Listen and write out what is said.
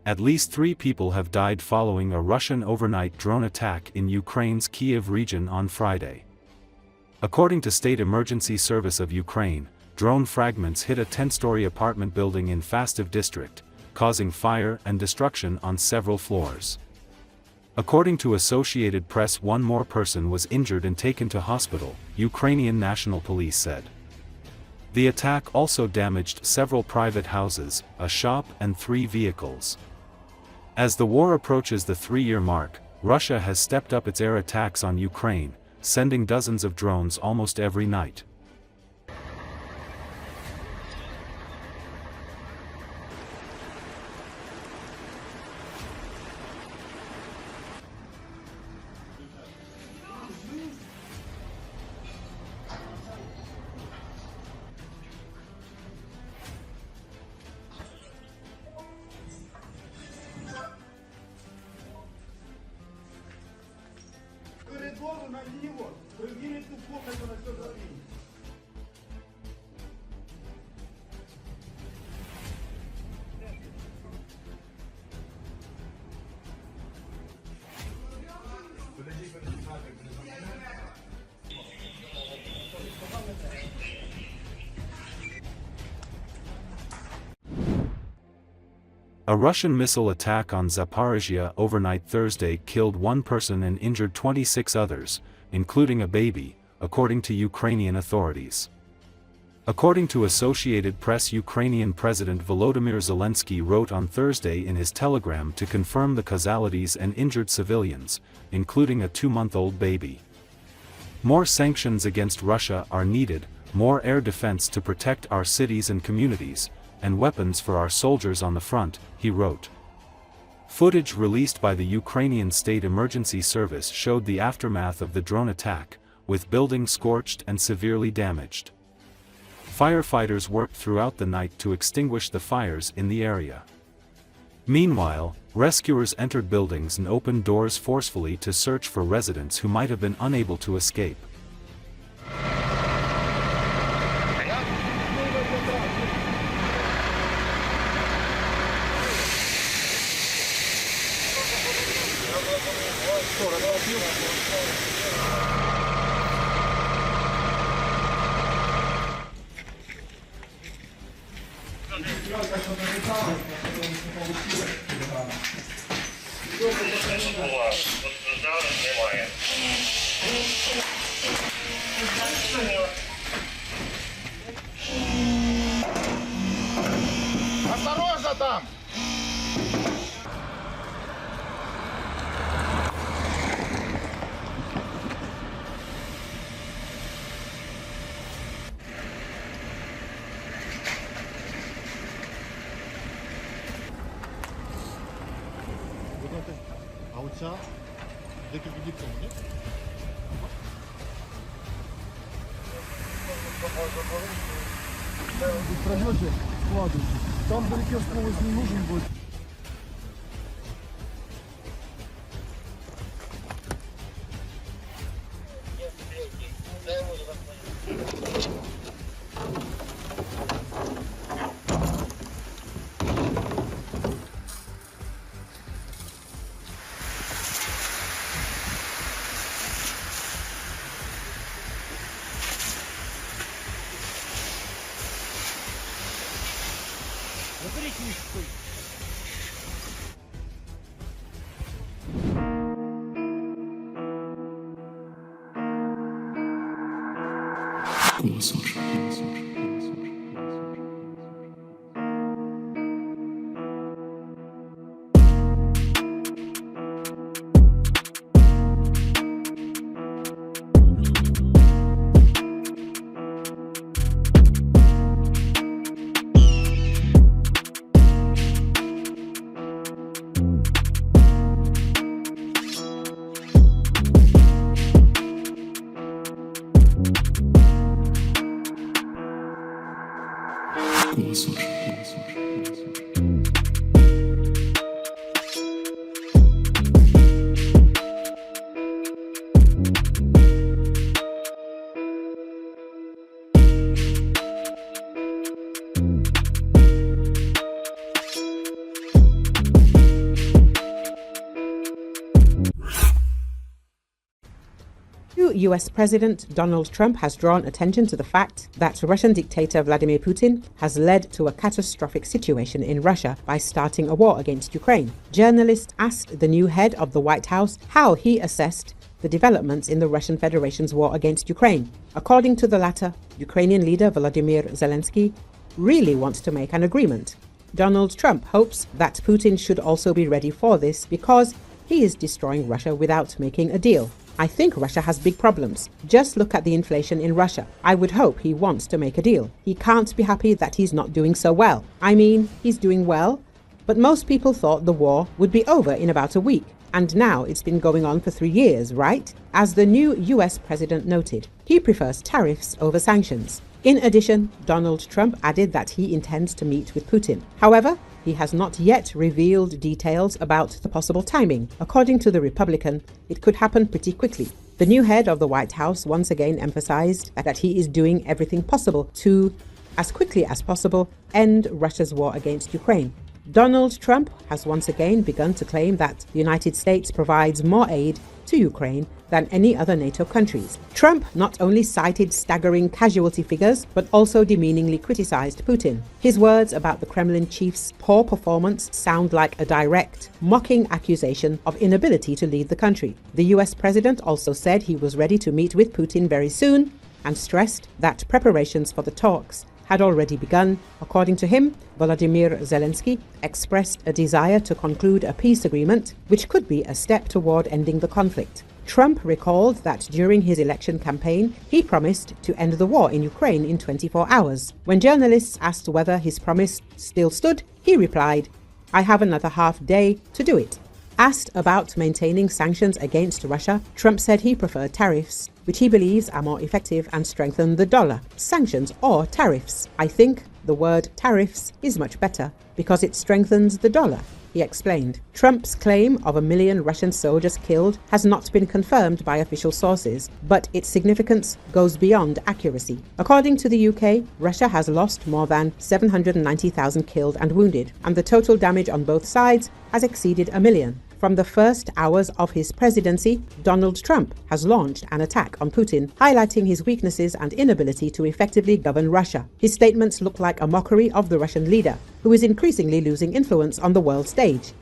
At least 3 people have died following a Russian overnight drone attack in Ukraine's Kyiv region on Friday. According to State Emergency Service of Ukraine, drone fragments hit a 10-story apartment building in Fastiv district, causing fire and destruction on several floors. According to Associated Press, 1 more person was injured and taken to hospital, Ukrainian National Police said. The attack also damaged several private houses, a shop and 3 vehicles. As the war approaches the 3-year mark, Russia has stepped up its air attacks on Ukraine, sending dozens of drones almost every night. наліво, перевірити комнату на сьогодні. A Russian missile attack on Zaporizhia overnight Thursday killed 1 person and injured 26 others, including a baby, according to Ukrainian authorities. According to Associated Press, Ukrainian President Volodymyr Zelensky wrote on Thursday in his telegram to confirm the casualties and injured civilians, including a 2-month-old baby. More sanctions against Russia are needed, more air defense to protect our cities and communities, and weapons for our soldiers on the front, he wrote. Footage released by the Ukrainian State Emergency Service showed the aftermath of the drone attack, with buildings scorched and severely damaged. Firefighters worked throughout the night to extinguish the fires in the area. Meanwhile, rescuers entered buildings and opened doors forcefully to search for residents who might have been unable to escape. Осторожно там! А оця декілька діб тому, ні? Пройдете, складывайте. Там далеко скорость не нужен будет. US President Donald Trump has drawn attention to the fact that Russian dictator Vladimir Putin has led to a catastrophic situation in Russia by starting a war against Ukraine. Journalists asked the new head of the White House how he assessed the developments in the Russian Federation's war against Ukraine. According to the latter, Ukrainian leader Volodymyr Zelensky really wants to make an agreement. Donald Trump hopes that Putin should also be ready for this because he is destroying Russia without making a deal. I think Russia has big problems. Just look at the inflation in Russia. I would hope he wants to make a deal. He can't be happy that he's not doing so well. I mean, he's doing well, but most people thought the war would be over in about a week. And now it's been going on for 3 years, right? As the new US president noted, he prefers tariffs over sanctions. In addition, Donald Trump added that he intends to meet with Putin. However, he has not yet revealed details about the possible timing. According to the Republican, it could happen pretty quickly. The new head of the White House once again emphasized that he is doing everything possible to, as quickly as possible, end Russia's war against Ukraine. Donald Trump has once again begun to claim that the United States provides more aid to Ukraine than any other NATO countries. Trump not only cited staggering casualty figures, but also demeaningly criticized Putin. His words about the Kremlin chief's poor performance sound like a direct, mocking accusation of inability to lead the country. The US president also said he was ready to meet with Putin very soon and stressed that preparations for the talks had already begun. According to him, Volodymyr Zelensky expressed a desire to conclude a peace agreement, which could be a step toward ending the conflict. Trump recalled that during his election campaign, he promised to end the war in Ukraine in 24 hours. When journalists asked whether his promise still stood, he replied, "I have another half day to do it." Asked about maintaining sanctions against Russia, Trump said he preferred tariffs, which he believes are more effective and strengthen the dollar. Sanctions or tariffs? I think the word tariffs is much better because it strengthens the dollar, he explained. Trump's claim of 1 million Russian soldiers killed has not been confirmed by official sources, but its significance goes beyond accuracy. According to the UK, Russia has lost more than 790,000 killed and wounded, and the total damage on both sides has exceeded 1 million. From the first hours of his presidency, Donald Trump has launched an attack on Putin, highlighting his weaknesses and inability to effectively govern Russia. His statements look like a mockery of the Russian leader, who is increasingly losing influence on the world stage.